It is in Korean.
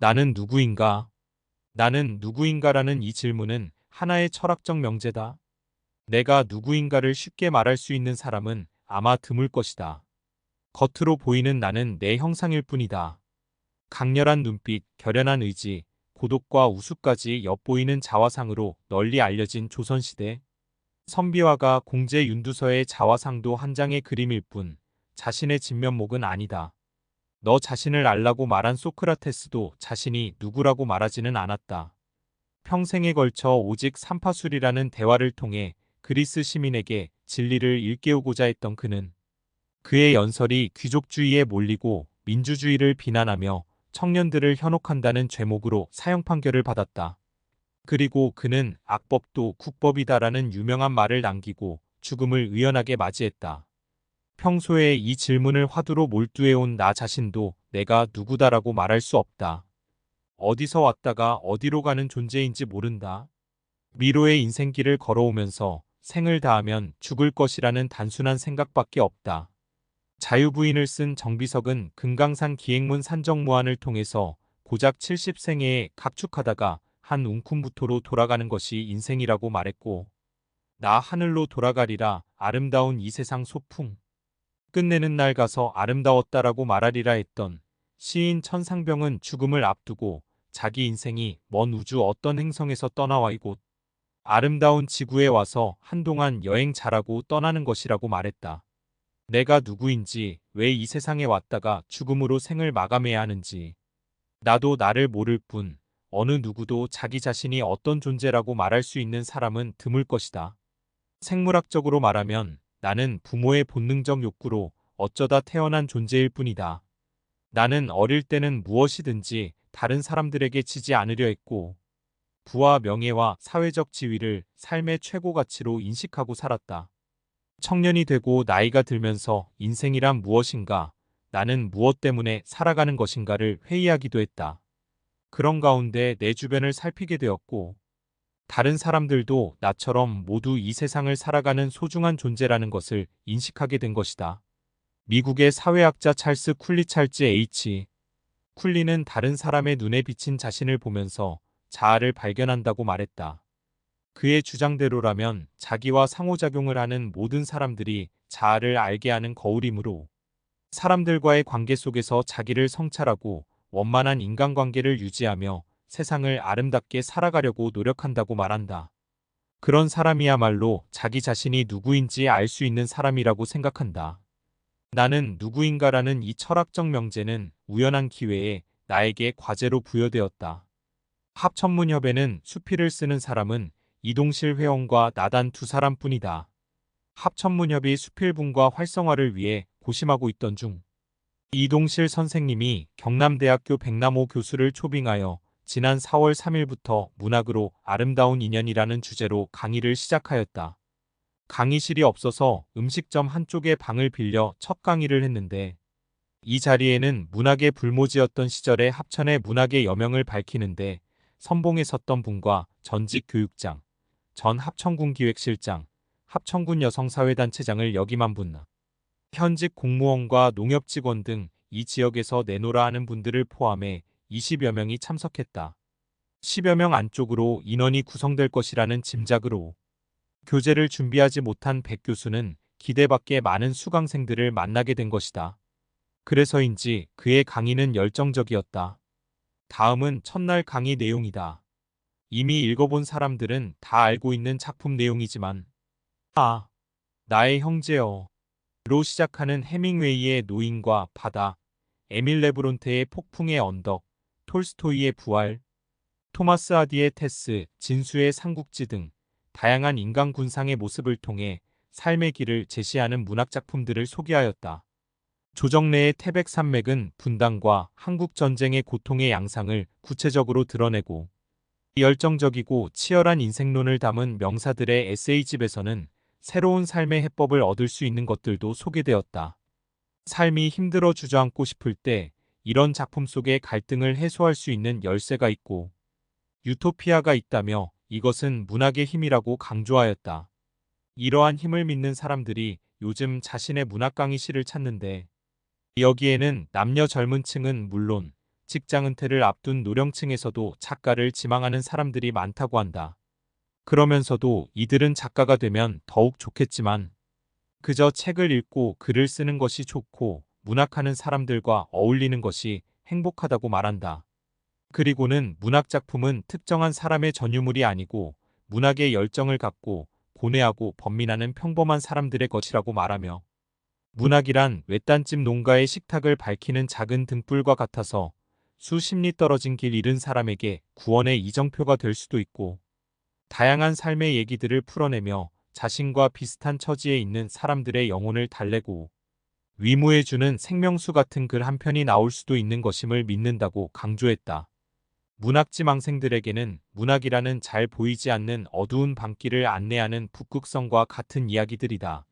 나는 누구인가? 나는 누구인가라는 이 질문은 하나의 철학적 명제다. 내가 누구인가를 쉽게 말할 수 있는 사람은 아마 드물 것이다. 겉으로 보이는 나는 내 형상일 뿐이다. 강렬한 눈빛, 결연한 의지, 고독과 우수까지 엿보이는 자화상으로 널리 알려진 조선시대. 선비화가 공제 윤두서의 자화상도 한 장의 그림일 뿐 자신의 진면목은 아니다. 너 자신을 알라고 말한 소크라테스도 자신이 누구라고 말하지는 않았다. 평생에 걸쳐 오직 삼파술이라는 대화를 통해 그리스 시민에게 진리를 일깨우고자 했던 그는 그의 연설이 귀족주의에 몰리고 민주주의를 비난하며 청년들을 현혹한다는 죄목으로 사형 판결을 받았다. 그리고 그는 악법도 국법이다라는 유명한 말을 남기고 죽음을 의연하게 맞이했다. 평소에 이 질문을 화두로 몰두해온 나 자신도 내가 누구다라고 말할 수 없다. 어디서 왔다가 어디로 가는 존재인지 모른다. 미로의 인생길을 걸어오면서 생을 다하면 죽을 것이라는 단순한 생각밖에 없다. 자유부인을 쓴 정비석은 금강산 기행문 산정무안을 통해서 고작 70생애에 각축하다가 한 웅큼부토로 돌아가는 것이 인생이라고 말했고, 나 하늘로 돌아가리라 아름다운 이 세상 소풍. 끝내는 날 가서 아름다웠다라고 말하리라 했던 시인 천상병은 죽음을 앞두고 자기 인생이 먼 우주 어떤 행성에서 떠나와 이곳 아름다운 지구에 와서 한동안 여행 잘하고 떠나는 것이라고 말했다. 내가 누구인지, 왜 이 세상에 왔다가 죽음으로 생을 마감해야 하는지. 나도 나를 모를 뿐 어느 누구도 자기 자신이 어떤 존재라고 말할 수 있는 사람은 드물 것이다. 생물학적으로 말하면 나는 부모의 본능적 욕구로 어쩌다 태어난 존재일 뿐이다. 나는 어릴 때는 무엇이든지 다른 사람들에게 지지 않으려 했고, 부와 명예와 사회적 지위를 삶의 최고 가치로 인식하고 살았다. 청년이 되고 나이가 들면서 인생이란 무엇인가, 나는 무엇 때문에 살아가는 것인가를 회의하기도 했다. 그런 가운데 내 주변을 살피게 되었고, 다른 사람들도 나처럼 모두 이 세상을 살아가는 소중한 존재라는 것을 인식하게 된 것이다. 미국의 사회학자 찰스 쿨리 찰즈 H. 쿨리는 다른 사람의 눈에 비친 자신을 보면서 자아를 발견한다고 말했다. 그의 주장대로라면 자기와 상호작용을 하는 모든 사람들이 자아를 알게 하는 거울이므로 사람들과의 관계 속에서 자기를 성찰하고 원만한 인간관계를 유지하며 세상을 아름답게 살아가려고 노력한다고 말한다. 그런 사람이야말로 자기 자신이 누구인지 알 수 있는 사람이라고 생각한다. 나는 누구인가라는 이 철학적 명제는 우연한 기회에 나에게 과제로 부여되었다. 합천문협에는 수필을 쓰는 사람은 이동실 회원과 나단 두 사람뿐이다. 합천문협이 수필분과 활성화를 위해 고심하고 있던 중 이동실 선생님이 경남대학교 백남호 교수를 초빙하여 지난 4월 3일부터 문학으로 아름다운 인연이라는 주제로 강의를 시작하였다. 강의실이 없어서 음식점 한쪽의 방을 빌려 첫 강의를 했는데, 이 자리에는 문학의 불모지였던 시절의 합천의 문학의 여명을 밝히는데 선봉에 섰던 분과 전직 교육장, 전 합천군 기획실장, 합천군 여성사회단체장을 역임한 분, 현직 공무원과 농협직원 등 이 지역에서 내노라 하는 분들을 포함해 20여 명이 참석했다. 10여 명 안쪽으로 인원이 구성될 것이라는 짐작으로 교재를 준비하지 못한 백 교수는 기대밖에 많은 수강생들을 만나게 된 것이다. 그래서인지 그의 강의는 열정적이었다. 다음은 첫날 강의 내용이다. 이미 읽어본 사람들은 다 알고 있는 작품 내용이지만, 나의 형제여 로 시작하는 해밍웨이의 노인과 바다, 에밀 레브론테의 폭풍의 언덕, 톨스토이의 부활, 토마스 하디의 테스, 진수의 삼국지 등 다양한 인간 군상의 모습을 통해 삶의 길을 제시하는 문학작품들을 소개하였다. 조정래의 태백산맥은 분당과 한국전쟁의 고통의 양상을 구체적으로 드러내고, 열정적이고 치열한 인생론을 담은 명사들의 에세이집에서는 새로운 삶의 해법을 얻을 수 있는 것들도 소개되었다. 삶이 힘들어 주저앉고 싶을 때 이런 작품 속의 갈등을 해소할 수 있는 열쇠가 있고, 유토피아가 있다며 이것은 문학의 힘이라고 강조하였다. 이러한 힘을 믿는 사람들이 요즘 자신의 문학 강의실을 찾는데, 여기에는 남녀 젊은 층은 물론 직장 은퇴를 앞둔 노령층에서도 작가를 지망하는 사람들이 많다고 한다. 그러면서도 이들은 작가가 되면 더욱 좋겠지만 그저 책을 읽고 글을 쓰는 것이 좋고 문학하는 사람들과 어울리는 것이 행복하다고 말한다. 그리고는 문학작품은 특정한 사람의 전유물이 아니고 문학에 열정을 갖고 고뇌하고 번민하는 평범한 사람들의 것이라고 말하며 문학이란 외딴집 농가의 식탁을 밝히는 작은 등불과 같아서 수십 리 떨어진 길 잃은 사람에게 구원의 이정표가 될 수도 있고 다양한 삶의 얘기들을 풀어내며 자신과 비슷한 처지에 있는 사람들의 영혼을 달래고 위무해주는 생명수 같은 글 한 편이 나올 수도 있는 것임을 믿는다고 강조했다. 문학지망생들에게는 문학이라는 잘 보이지 않는 어두운 밤길을 안내하는 북극성과 같은 이야기들이다.